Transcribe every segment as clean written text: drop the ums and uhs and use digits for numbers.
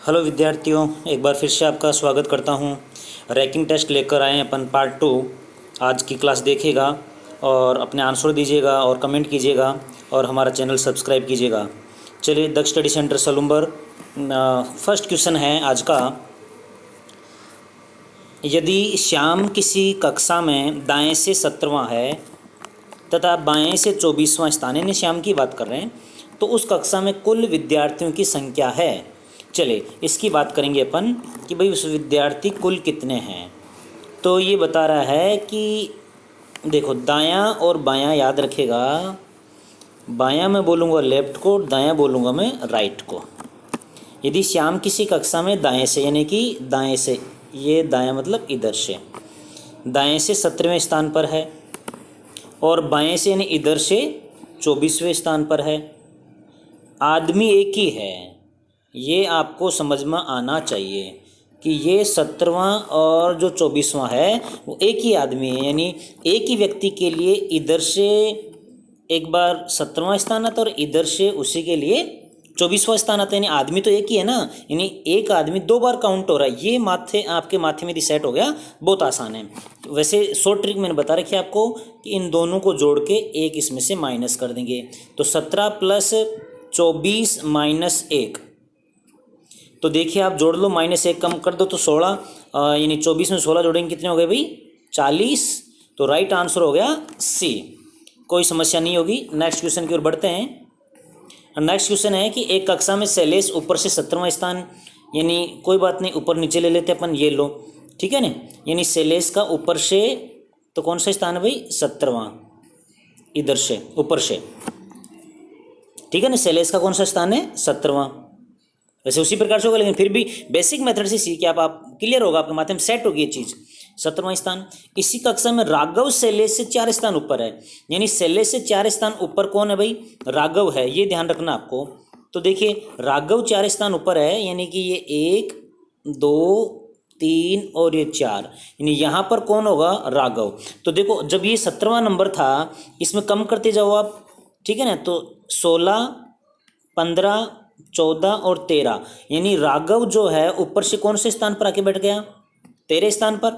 Hello विद्यार्थियों, एक बार फिर से आपका स्वागत करता हूं। रैंकिंग टेस्ट लेकर आए हैं अपन पार्ट 2। आज की क्लास देखिएगा और अपने आंसर दीजिएगा और कमेंट कीजिएगा और हमारा चैनल सब्सक्राइब कीजिएगा। चलिए, Daksh study centre Salumbar. First question है आज का। यदि श्याम किसी कक्षा में दाएं से 17वां है तथा बाएं से 24वां स्थान, यानी श्याम की बात कर रहे हैं, तो उस कक्षा में कुल विद्यार्थियों की संख्या है। चलिए, इसकी बात करेंगे अपन कि भाई उस विद्यार्थी कुल कितने हैं। तो ये बता रहा है कि देखो, दायां और बायां याद रखेगा। बायां मैं बोलूँगा लेफ्ट को, दायां बोलूँगा मैं राइट को। यदि श्याम किसी कक्षा में दाएं से, यानी कि दाएं से, ये दायां मतलब इधर से, दाएं से 17वें स्थान पर है और बाएं से यानी इधर से 24वें स्थान पर है। आदमी एक ही है, ये आपको समझ में आना चाहिए कि ये 17वां और जो 24वां है वो एक ही आदमी है, यानी एक ही व्यक्ति के लिए इधर से एक बार 17वां स्थान आता है और इधर से उसी के लिए 24वां स्थान आता है। यानी आदमी तो एक ही है ना, यानी एक आदमी 2 बार काउंट हो रहा है। ये माथे आपके माथे में रिसेट हो गया, बहुत आसान है। वैसे शॉर्ट ट्रिक मैंने बता रखी है आपको कि इन दोनों को जोड़ के एक इसमें से माइनस कर देंगे, तो 17 + 24 - 1। तो देखिए, आप जोड़ लो, -1 कम कर दो तो 16, यानी 24 में 16 जोड़ेंगे कितने हो गए भाई? 40। तो राइट आंसर हो गया सी। कोई समस्या नहीं होगी। नेक्स्ट क्वेश्चन की ओर बढ़ते हैं। नेक्स्ट क्वेश्चन है कि एक कक्षा में शैलेश ऊपर से 17वां स्थान, यानी कोई बात नहीं, ऊपर नीचे ले लेते अपन, ये लो, ठीक है ना। यानी शैलेश का ऊपर से तो कौन सा स्थान है भाई? 17वां, इधर से ऊपर से, ठीक है ना। शैलेश का कौन सा स्थान है? 17वां। वैसे उसी प्रकार से होगा, लेकिन फिर भी बेसिक मेथड से सीख के आप क्लियर होगा, आपके माथे में सेट होगी ये चीज़। 17वां स्थान। इसी कक्षा में राघव शैलेश से 4 स्थान ऊपर है, यानी शैलेश से 4 स्थान ऊपर कौन है भाई? राघव है, ये ध्यान रखना आपको। तो देखिए, राघव 4 स्थान ऊपर है, यानी कि ये 1 2 3 और ये 4, यानी यहाँ पर कौन होगा? राघव। तो देखो, जब ये 17वां नंबर था, इसमें कम करते जाओ आप, ठीक है ना। तो 16 15 14 और 13, यानी राघव जो है ऊपर से कौन से स्थान पर आके बैठ गया? 13 स्थान पर।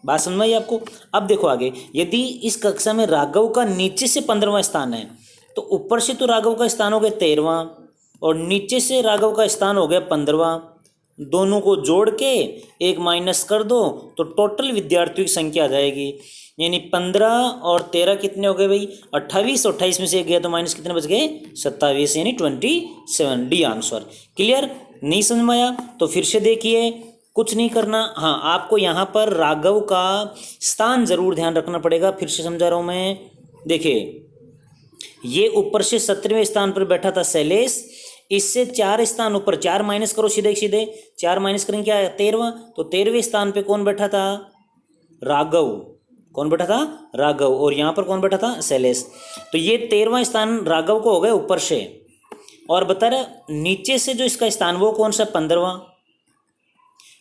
बात समझ में आई आपको? अब देखो आगे, यदि इस कक्षा में राघव का नीचे से 15वां स्थान है, तो ऊपर से तो राघव का स्थान हो गया 13वां और नीचे से राघव का स्थान हो गया 15वां। दोनों को जोड़ के एक माइनस कर दो तो टोटल विद्यार्थियों की संख्या आ जाएगी, यानी 15 और 13 कितने हो गए भाई? 28। 28 में से एक गया तो माइनस कितने बच गए? 27, यानी 27। D answer. क्लियर? नहीं समझ में आया तो फिर से देखिए, कुछ नहीं करना। हाँ, आपको यहाँ पर राघव का स्थान जरूर ध्यान रखना पड़ेगा। फिर से समझा रहा हूँ मैं। देखिए, ये ऊपर से 17वें स्थान पर बैठा था शैलेश, इससे 4 स्थान ऊपर, 4 माइनस करो सीधे सीधे, 4 माइनस करेंगे क्या? 13वां। तो 13वें स्थान पे कौन बैठा था? राघव। कौन बैठा था? राघव। और यहाँ पर कौन बैठा था? शैलेश। तो ये 13वां स्थान राघव को हो गया ऊपर से, और बता रहे नीचे से जो इसका स्थान वो कौन सा? 15वां।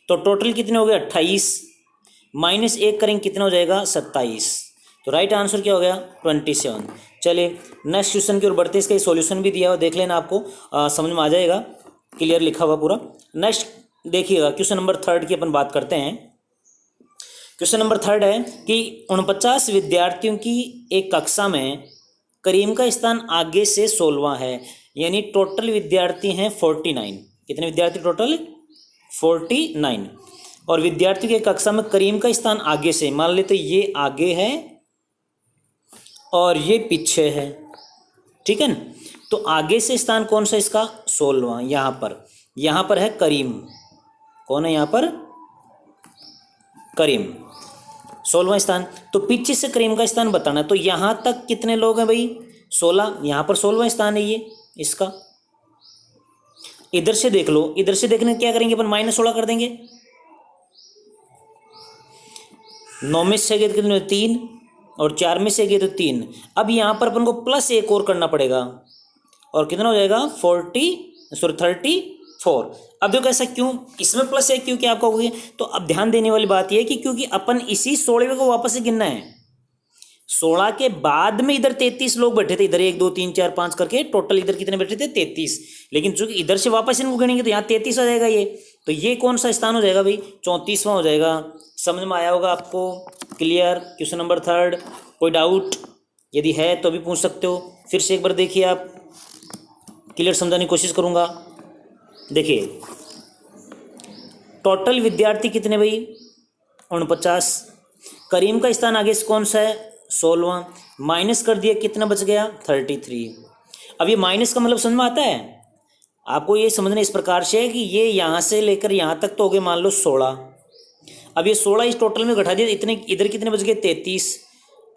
तो टोटल कितने हो गए? 28 -1 करेंगे कितना हो जाएगा? 27। तो राइट आंसर क्या हो गया? 27। चलिए, नेक्स्ट क्वेश्चन की ओर बढ़ते। इसका सॉल्यूशन भी दिया हुआ, देख लेना, आपको समझ में आ जाएगा, क्लियर लिखा हुआ पूरा। नेक्स्ट देखिएगा, क्वेश्चन नंबर 3 की अपन बात करते हैं। क्वेश्चन नंबर 3 है कि 49 विद्यार्थियों की एक कक्षा में करीम का स्थान आगे से 16वां है, यानी टोटल विद्यार्थी हैं 49। कितने विद्यार्थी टोटल? 49। और विद्यार्थी की कक्षा में करीम का स्थान आगे से, मान लेते ये आगे है और ये पीछे है, ठीक है ना। तो आगे से स्थान कौन सा इसका? 16वां। यहाँ पर है करीम। कौन है यहाँ पर? करीम, 16वां स्थान। तो पीछे से करीम का स्थान बताना है। तो यहाँ तक कितने लोग हैं भाई? 16। यहाँ पर 16वां स्थान है ये इसका। इधर से देख लो, इधर से देखने क्या करेंगे अपन? -16 कर देंगे। 9 में से गए तो कितने? 3 और 4 में से गए तो 3। अब यहाँ पर अपन को +1 और करना पड़ेगा, और कितना हो जाएगा? 34। अब देखो ऐसा क्यों, इसमें +1 क्यों क्या आपका हो गया? तो अब ध्यान देने वाली बात यह है कि क्योंकि अपन इसी 16वें को वापस से गिनना है। 16 के बाद में इधर 33 लोग बैठे थे, इधर 1 2 3 4 5 करके टोटल इधर कितने बैठे थे? 33। लेकिन चूंकि इधर से वापस इनको गिनेंगे तो यहाँ 33 आ जाएगा ये, तो ये कौन सा स्थान हो जाएगा भाई? 34वां हो जाएगा। समझ में आया होगा आपको? क्लियर? Question number 3। कोई डाउट यदि है तो भी पूछ सकते हो। फिर से एक बार देखिए आप, क्लियर समझाने की कोशिश करूँगा। देखिए टोटल विद्यार्थी कितने भाई? 49। करीम का स्थान आगे से कौन सा है? 16वां। माइनस कर दिया, कितना बच गया? 33। अब ये माइनस का मतलब समझ में आता है आपको? ये समझना इस प्रकार से है कि ये यहाँ से लेकर यहाँ तक तो हो गए मान लो 16। अब ये 16 इस टोटल में घटा दिया, इतने इधर कितने बच गए? 33।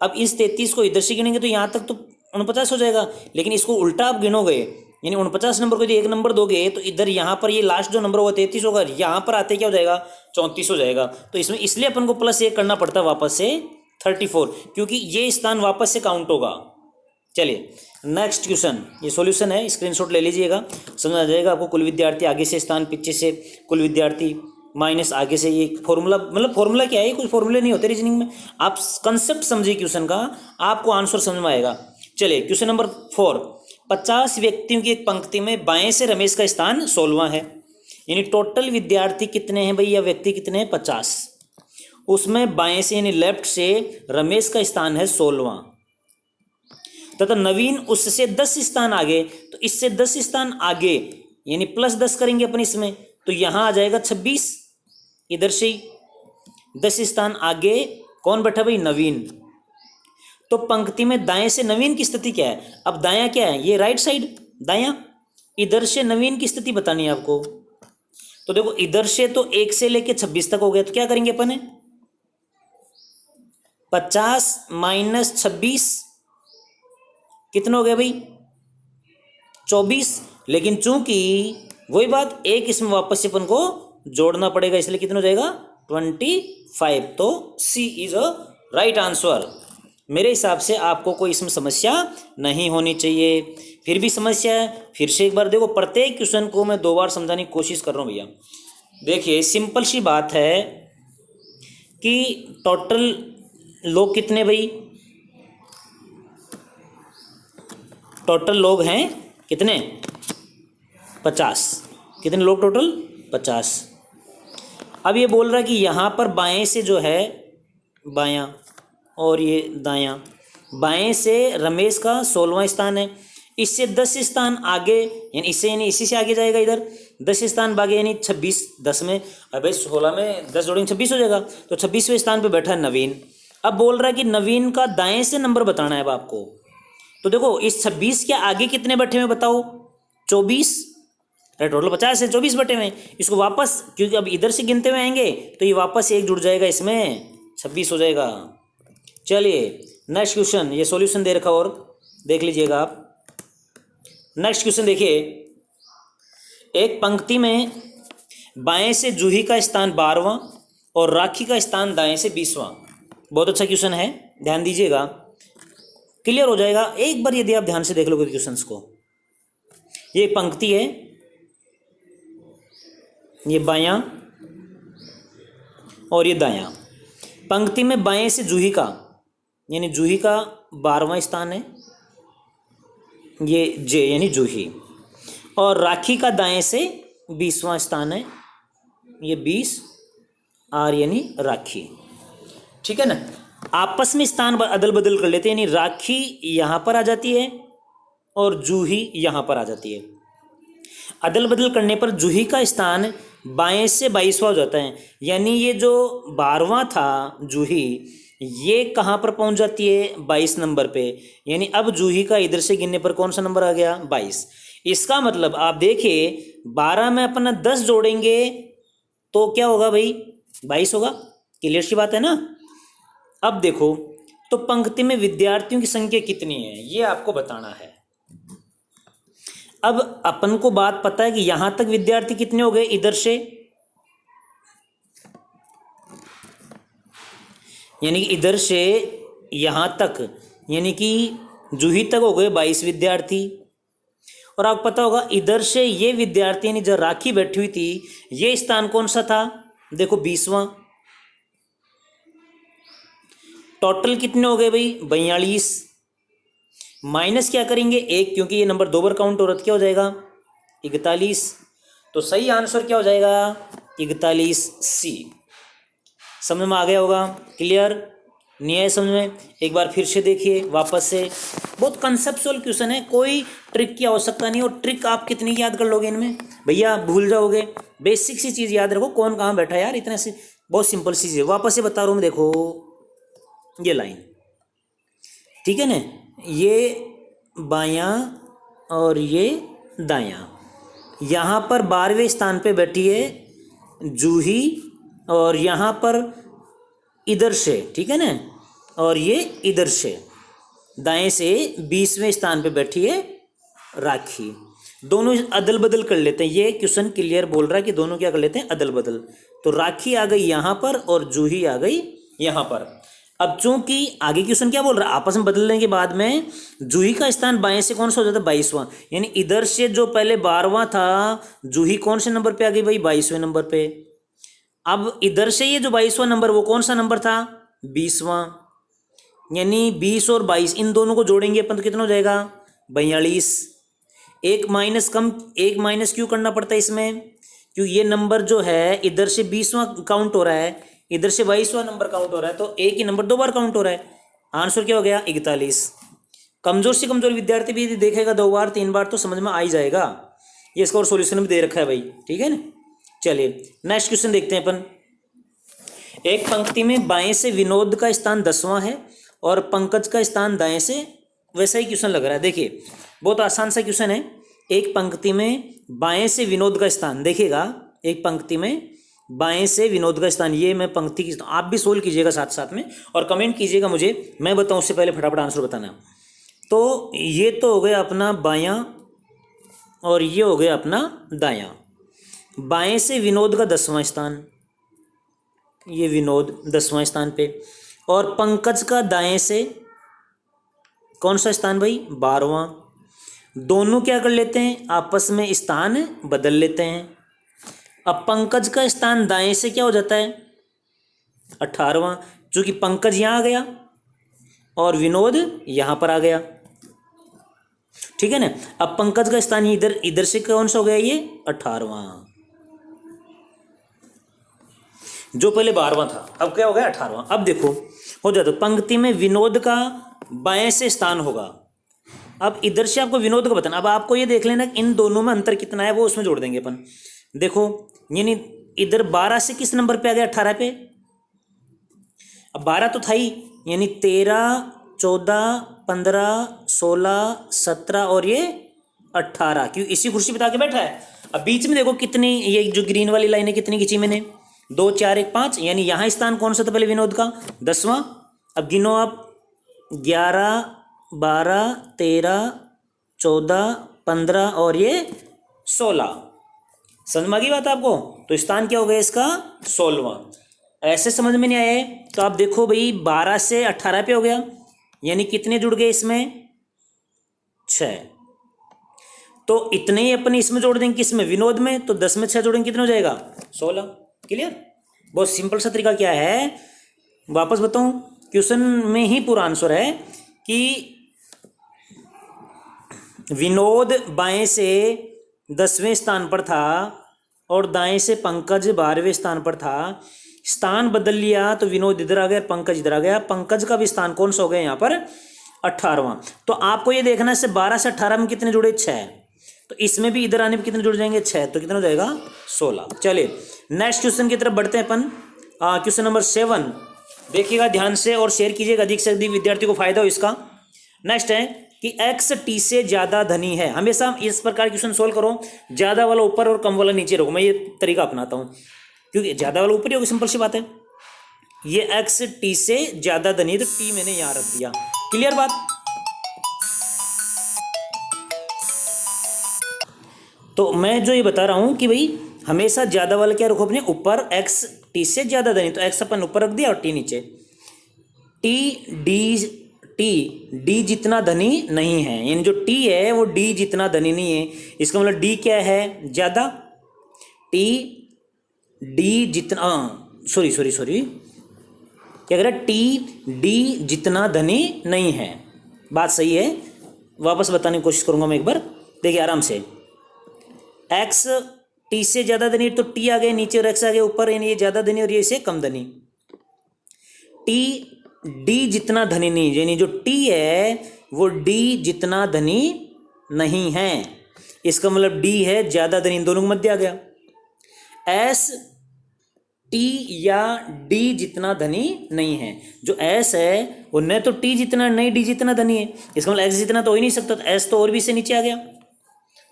अब इस 33 को इधर से गिनेंगे तो यहाँ तक तो 49 हो जाएगा, लेकिन इसको उल्टा आप गिनोगे, यानी 49 नंबर को यदि एक नंबर दोगे तो इधर यहाँ पर ये लास्ट जो नंबर होगा 33 होगा, यहाँ पर आते क्या हो जाएगा? 34 हो जाएगा। तो इसमें इसलिए अपन को प्लस 1 करना पड़ता है वापस से 34, क्योंकि ये स्थान वापस से काउंट होगा। चलिए नेक्स्ट क्वेश्चन, ये सॉल्यूशन है, स्क्रीनशॉट ले लीजिएगा, समझ आ जाएगा आपको। कुल विद्यार्थी आगे से स्थान, पीछे से कुल विद्यार्थी माइनस आगे से, ये फॉर्मूला, मतलब फॉर्मूला क्या है? कुछ फॉर्मूले नहीं होते रीजनिंग में, आप कंसेप्ट समझिए क्वेश्चन का, आपको आंसर समझ में आएगा। चलिए क्वेश्चन नंबर 4। 50 व्यक्तियों की एक पंक्ति में बाएं से रमेश का स्थान 16वां है, यानी टोटल विद्यार्थी कितने हैं भाई, या व्यक्ति कितने हैं? 50। उसमें बाएं से यानी लेफ्ट से रमेश का स्थान है 16वां, तथा नवीन उससे 10 स्थान आगे, तो इससे 10 स्थान आगे यानी प्लस 10 करेंगे अपन इसमें, तो यहाँ आ जाएगा 26। इधर से 10 स्थान आगे कौन बैठा भाई? नवीन। तो पंक्ति में दाएं से नवीन की स्थिति क्या है? अब दायां क्या है? ये राइट साइड दायां, इधर से नवीन की स्थिति बतानी है आपको। तो देखो इधर से तो 1 से लेके 26 तक हो गया, तो क्या करेंगे अपन? 50 माइनस 26 कितना हो गया भाई? 24। लेकिन चूंकि वही बात, एक इसमें वापस से अपन को जोड़ना पड़ेगा, इसलिए कितना हो जाएगा? 25। तो सी इज अ राइट आंसर। मेरे हिसाब से आपको कोई इसमें समस्या नहीं होनी चाहिए। फिर भी समस्या है, फिर से एक बार देखो, प्रत्येक क्वेश्चन को मैं 2 बार समझाने की कोशिश कर रहा हूँ भैया। देखिए सिंपल सी बात है कि टोटल लोग कितने भाई? टोटल लोग हैं कितने? 50। कितने लोग टोटल? 50। अब ये बोल रहा है कि यहाँ पर बाएं से जो है बायां और ये दायां, बाएं से रमेश का 16वां स्थान है, इससे 10 स्थान आगे, यानी इससे यानी इसी से आगे जाएगा इधर 10 स्थान आगे, यानी 26। 10 में अब 16 में 10 जोड़ेंगे 26 हो जाएगा, तो 26वें स्थान पे बैठा है नवीन। अब बोल रहा है कि नवीन का दाएं से नंबर बताना है अब आपको। तो देखो इस 26 के आगे कितने बैठे हुए बताओ? 24। टोटल 50 है, 24 बैठे हुए, इसको वापस, क्योंकि अब इधर से गिनते हुए आएंगे तो ये वापस एक जुड़ जाएगा, इसमें 26 हो जाएगा। चलिए नेक्स्ट क्वेश्चन, ये सॉल्यूशन दे रखा और देख लीजिएगा आप। नेक्स्ट क्वेश्चन देखिए, एक पंक्ति में बाएं से जूही का स्थान 12वां और राखी का स्थान दाएं से 20वां। बहुत अच्छा क्वेश्चन है, ध्यान दीजिएगा, क्लियर हो जाएगा एक बार यदि आप ध्यान से देख लोगे क्वेश्चंस को। ये पंक्ति है, ये बायां और ये दायां। पंक्ति में बाएं से जूही का, यानी जूही का 12वां स्थान है, ये जे यानी जूही, और राखी का दाएं से 20वां स्थान है, ये 20 आर यानी राखी। ठीक है ना? आपस में स्थान अदल बदल कर लेते हैं, यानी राखी यहाँ पर आ जाती है और जूही यहाँ पर आ जाती है। अदल बदल करने पर जूही का स्थान बाएं से 22वां हो जाता है, यानी ये जो 12वां था जूही, ये कहाँ पर पहुँच जाती है? 22 नंबर पे, यानी अब जूही का इधर से गिनने पर कौन सा नंबर आ गया? 22। इसका मतलब आप देखिए 12 में अपना 10 जोड़ेंगे तो क्या होगा भाई? 22 होगा। क्लियर सी बात है ना? अब देखो, तो पंक्ति में विद्यार्थियों की संख्या कितनी है ये आपको बताना है। अब अपन को बात पता है कि यहां तक विद्यार्थी कितने हो गए, इधर से, यानी कि इधर से यहां तक, यानी कि जूही तक हो गए 22 विद्यार्थी। और आपको पता होगा इधर से ये विद्यार्थी, यानी जो राखी बैठी हुई थी, ये स्थान कौन सा था? देखो 20वां। टोटल कितने हो गए भाई? 42। माइनस क्या करेंगे? 1, क्योंकि ये नंबर 2 बार काउंट हो रहा है, क्या हो जाएगा? 41। तो सही आंसर क्या हो जाएगा? 41C। समझ में आ गया होगा? क्लियर? नहीं आया समझ में? एक बार फिर से देखिए वापस से। बहुत कंसेप्चुअल क्वेश्चन है, कोई ट्रिक की आवश्यकता नहीं। और ट्रिक आप कितनी याद कर लोगे इनमें भैया, भूल जाओगे। बेसिक सी चीज़ याद रखो, कौन कहाँ बैठा है यार, इतने से बहुत सिंपल सी चीज़ है। वापस से बता रहा हूँ मैं, देखो ये लाइन, ठीक है ना, ये बायां और ये दायां। यहाँ पर 12वें स्थान पे बैठी है जूही, और यहाँ पर इधर से, ठीक है ना, और ये इधर से दाएं से 20वें स्थान पे बैठी है राखी। दोनों अदल बदल कर लेते हैं। ये क्वेश्चन क्लियर बोल रहा है कि दोनों क्या कर लेते हैं, अदल बदल। तो राखी आ गई यहाँ पर और जूही आ गई यहाँ पर। अब चूंकि आगे क्वेश्चन क्या बोल रहा है, आपस में बदलने के बाद में जूही का स्थान बाएं से कौन सा हो जाता है, 22वां। यानी इधर से जो पहले 12वां था, जूही कौन से नंबर पे आ गई भाई, 22वें नंबर पे। अब इधर से ये जो 22वां नंबर, वो कौन सा नंबर था, 20वां। यानी 20 और 22 इन दोनों को जोड़ेंगे अपन तो कितना हो जाएगा, 42। एक माइनस कम, एक माइनस क्यों करना पड़ता है इसमें, क्योंकि ये नंबर जो है इधर से 20वां काउंट हो रहा है, इधर से 22वां नंबर काउंट हो रहा है, तो एक ही नंबर 2 बार काउंट हो रहा है। आंसर क्या हो गया, 41। कमजोर से कमजोर विद्यार्थी भी यदि देखेगा 2 बार 3 बार तो समझ में आ ही जाएगा। ये इसका और सोल्यूशन भी दे रखा है भाई, ठीक है ना। चलिए नेक्स्ट क्वेश्चन देखते हैं अपन। एक पंक्ति में बाएं से विनोद का स्थान 10वां है और पंकज का स्थान दाएं से, वैसा ही क्वेश्चन लग रहा है। देखिए बहुत आसान सा क्वेश्चन है। एक पंक्ति में बाएं से विनोद का स्थान, देखिएगा एक पंक्ति में बाएं से विनोद का स्थान, ये मैं पंक्ति की, आप भी सोल्व कीजिएगा साथ साथ में और कमेंट कीजिएगा मुझे, मैं बताऊं उससे पहले फटाफट आंसर बताना। तो ये तो हो गया अपना बायां और ये हो गया अपना दायां। बाएं से विनोद का 10वां स्थान, ये विनोद 10वां स्थान पे, और पंकज का दाएं से कौन सा स्थान भाई, 12वां। दोनों क्या कर लेते हैं, आपस में स्थान बदल लेते हैं। अब पंकज का स्थान दाएं से क्या हो जाता है, 18वां, चूंकि पंकज यहां आ गया और विनोद यहां पर आ गया, ठीक है ना। अब पंकज का स्थान इधर, इधर से कौन सा हो गया, ये 18वां, जो पहले 12वां था, अब क्या हो गया 18वां। अब देखो हो जाता, पंक्ति में विनोद का बाएं से स्थान होगा। अब इधर से आपको विनोद का बताना। अब आपको ये देख लेना इन दोनों में अंतर कितना है, वो उसमें जोड़ देंगे अपन। देखो यानी इधर 12 से किस नंबर पे आ गया, 18 पे। अब 12 तो था ही, यानी 13, 14, 15, 16, 17 और ये 18, क्यों इसी कुर्सी पे आके बैठा है। अब बीच में देखो कितनी, ये जो ग्रीन वाली लाइन है कितनी खींची मैंने, 2, 4, 1, 5, यानी यहाँ स्थान कौन सा था पहले विनोद का, 10वां। अब गिनो आप, 11, 12, 13, 14, 15 और ये 16। समझ में आ गई बात आपको। तो स्थान क्या हो गया इसका, 16वां। ऐसे समझ में नहीं आए तो आप देखो भाई, 12 से 18 पे हो गया, यानी कितने जुड़ गए इसमें, 6। तो इतने ही अपन इसमें जोड़ देंगे, किसमें, विनोद में। तो 10 में 6 जोड़ेंगे कितना हो जाएगा, 16। क्लियर। बहुत सिंपल सा तरीका क्या है, वापस बताऊं, क्वेश्चन में ही पूरा आंसर है कि विनोद बाएं से 10वें स्थान पर था और दाएं से पंकज 12वें स्थान पर था। स्थान बदल लिया तो विनोद इधर आ गया, पंकज इधर आ गया। पंकज का भी स्थान कौन सा हो गया यहाँ पर, 18वां। तो आपको ये देखना है, से 12 से 18 में कितने जुड़े, 6। तो इसमें भी इधर आने पर कितने जुड़ जाएंगे, 6, तो कितना हो जाएगा, 16। चलिए नेक्स्ट क्वेश्चन की तरफ बढ़ते हैं अपन। क्वेश्चन नंबर 7 देखिएगा ध्यान से और शेयर कीजिएगा, अधिक से अधिक विद्यार्थी को फायदा हो इसका। नेक्स्ट है कि x t से ज़्यादा धनी है। हमेशा इस प्रकार क्वेश्चन सोल्व करो, ज़्यादा वाला ऊपर और कम वाला नीचे रखो। मैं ये तरीका अपनाता हूँ, क्योंकि ज़्यादा वाला ऊपर ही होगा, सिंपल सी बात है। ये x t से ज़्यादा धनी है, तो t मैंने यहाँ रख दिया। क्लियर बात। तो मैं जो ये बता रहा हूँ कि भाई हमेशा ज़्यादा वाला क्या रखो अपने ऊपर, x t से ज़्यादा धनी, तो x अपन ऊपर रख दिया और t नीचे। डी जितना धनी नहीं है, यानी जो टी है वो डी जितना धनी नहीं है। इसका मतलब डी क्या है, ज़्यादा। टी डी जितना, सॉरी क्या कह रहा है, टी डी जितना धनी नहीं है। बात सही है, वापस बताने की कोशिश करूंगा मैं एक बार, देखिए आराम से। एक्स टी से ज़्यादा धनी तो टी आ गए नीचे और एक्स आ गए ऊपर, यानी ये ज़्यादा धनी और ये इसे कम धनी। टी डी जितना धनी नहीं, यानी जो टी है वो डी जितना धनी नहीं है, इसका मतलब डी है ज़्यादा धनी, इन दोनों के मध्य आ गया। एस टी या डी जितना धनी नहीं है, जो एस है वो न तो टी जितना नहीं डी जितना धनी है, इसका मतलब एक्स जितना तो हो ही नहीं सकता, तो एस तो और भी से नीचे आ गया।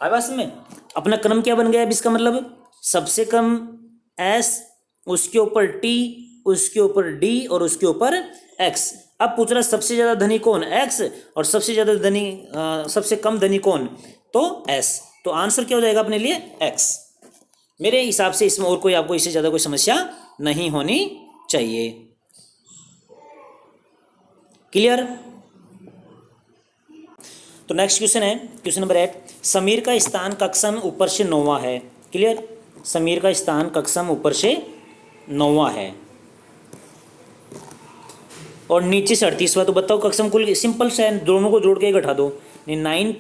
अब बस में अपना क्रम क्या बन गया अब इसका मतलब, सबसे कम एस, उसके ऊपर टी, उसके ऊपर डी और उसके ऊपर एक्स। अब पूछ रहा सबसे ज़्यादा धनी कौन, एक्स, और सबसे ज़्यादा धनी सबसे कम धनी कौन, तो एस। तो आंसर क्या हो जाएगा अपने लिए, एक्स। मेरे हिसाब से इसमें और कोई आपको इससे ज़्यादा कोई समस्या नहीं होनी चाहिए। क्लियर। तो नेक्स्ट क्वेश्चन है क्वेश्चन नंबर 8। समीर का स्थान कक्षा में ऊपर से 9वां है। क्लियर। समीर का स्थान कक्षा में ऊपर से 9वां है और नीचे से 38वां। तो बताओ कक्षा में कुल, सिंपल से है, दोनों को जोड़ के घटा दो, 9 +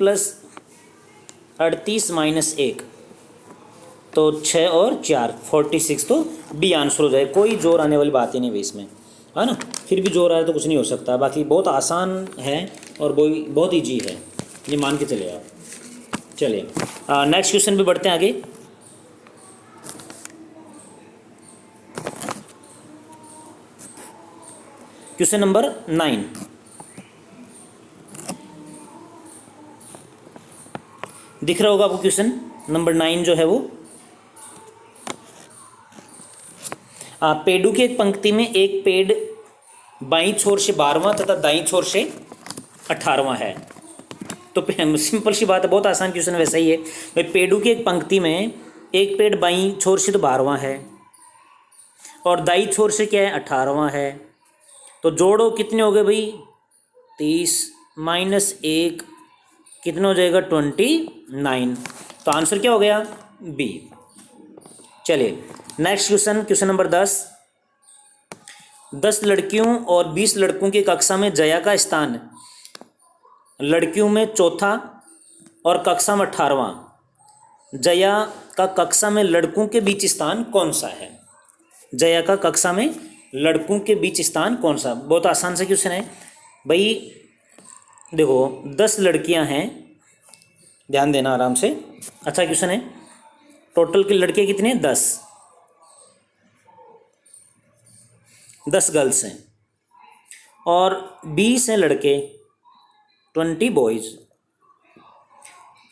38 - 1 तो 6 और 4 46। तो बी आंसर हो जाए, कोई जोर आने वाली बात ही नहीं भाई इसमें, है ना। फिर भी जोर आ रहा है तो कुछ नहीं हो सकता, बाकी बहुत आसान है और बहुत ईजी है, ये मान के चले आप। चलिए नेक्स्ट क्वेश्चन पे बढ़ते हैं आगे। Question number 9। दिख रहा होगा आपको क्वेश्चन नंबर 9 जो है वो, पेड़ों की एक पंक्ति में एक पेड़ बाईं छोर से 12वां तथा दाईं छोर से 18वां है। तो सिंपल सी बात है, बहुत आसान क्वेश्चन वैसा ही है भाई। पेड़ों की एक पंक्ति में एक पेड़ बाईं छोर से तो 12वां है और दाईं छोर से क्या है, 18वां है। तो जोड़ो कितने हो गए भाई, 30 - 1 कितना हो जाएगा, 29। तो आंसर क्या हो गया, बी। चलिए नेक्स्ट क्वेश्चन, क्वेश्चन नंबर 10। 10 लड़कियों और 20 लड़कों की कक्षा में जया का स्थान लड़कियों में 4था और कक्षा में 18वां। जया का कक्षा में लड़कों के बीच स्थान कौन सा है। जया का कक्षा में लड़कों के बीच स्थान कौन सा। बहुत आसान सा क्वेश्चन है भाई। देखो 10 लड़कियां हैं, ध्यान देना आराम से, अच्छा क्वेश्चन है। टोटल की लड़कियां कितनी हैं, 10 गर्ल्स हैं और 20 हैं लड़के, 20 बॉयज़।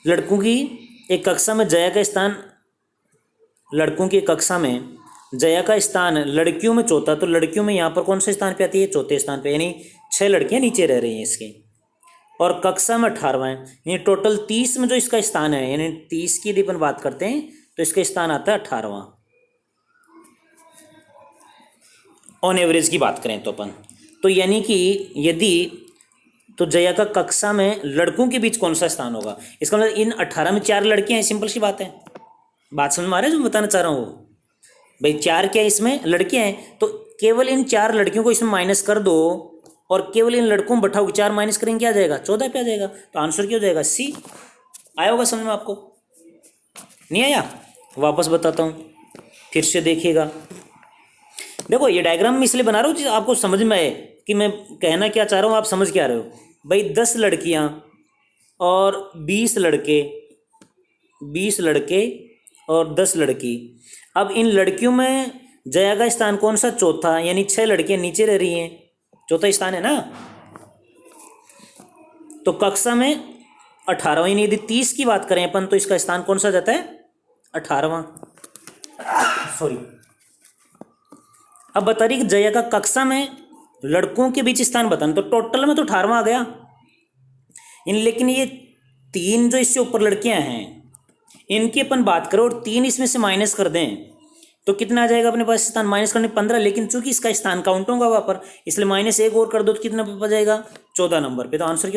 लड़कों की एक कक्षा में जया का स्थान, लड़कों की एक कक्षा में जया का स्थान लड़कियों में 4था, तो लड़कियों में यहाँ पर कौन से स्थान पे आती है, 4थे स्थान पे, यानी 6 लड़कियाँ नीचे रह रही हैं इसके। और कक्षा में 18वां है, यानी टोटल 30 में जो इसका स्थान है, यानी 30 की यदि अपन बात करते हैं तो इसका स्थान आता है 18वां ऑन एवरेज की बात करें तो अपन। तो यानी कि यदि तो जया का कक्षा में लड़कों के बीच कौन सा स्थान होगा, इसका मतलब इन 18 में 4 लड़कियां हैं। सिंपल सी बात है, बात समझ में आ रहा है जो बताना चाह रहा हूँ भाई। 4 क्या इसमें लड़कियां हैं, तो केवल इन 4 लड़कियों को इसमें माइनस कर दो और केवल इन लड़कों में बैठाओ, 4 माइनस करेंगे क्या आ जाएगा, 14 पे आ जाएगा। तो आंसर क्या हो जाएगा, सी। आया होगा समझ में आपको, नहीं आया, वापस बताता हूँ फिर से देखिएगा। देखो ये डायग्राम मैं इसलिए बना रहा हूँ आपको समझ में आए कि मैं कहना क्या चाह रहा हूँ, आप समझ क्या रहे हो भाई। 10 लड़कियाँ और 20 लड़के, 20 लड़के और 10 लड़की। अब इन लड़कियों में जया का स्थान कौन सा, 4था, यानी 6 लड़कियाँ नीचे रह रही हैं, 4था स्थान है ना। तो कक्षा में 18वां, यानी यदि 30 की बात करें अपन तो इसका स्थान कौन सा जाता है, 18वां। सॉरी। अब बता रही कि जया का कक्षा में लड़कों के बीच स्थान बताना, तो टोटल में तो 18वां आ गया, लेकिन ये 3 जो इससे ऊपर लड़कियां हैं इनकी अपन बात करें और 3 इसमें से माइनस कर दें तो कितना आ जाएगा अपने पास स्थान, माइनस करने 15। लेकिन चूंकि इसका स्थान काउंट होगा वहाँ पर, इसलिए -1 और कर दो तो कितना पे जाएगा, 14 नंबर पे। तो आंसर क्या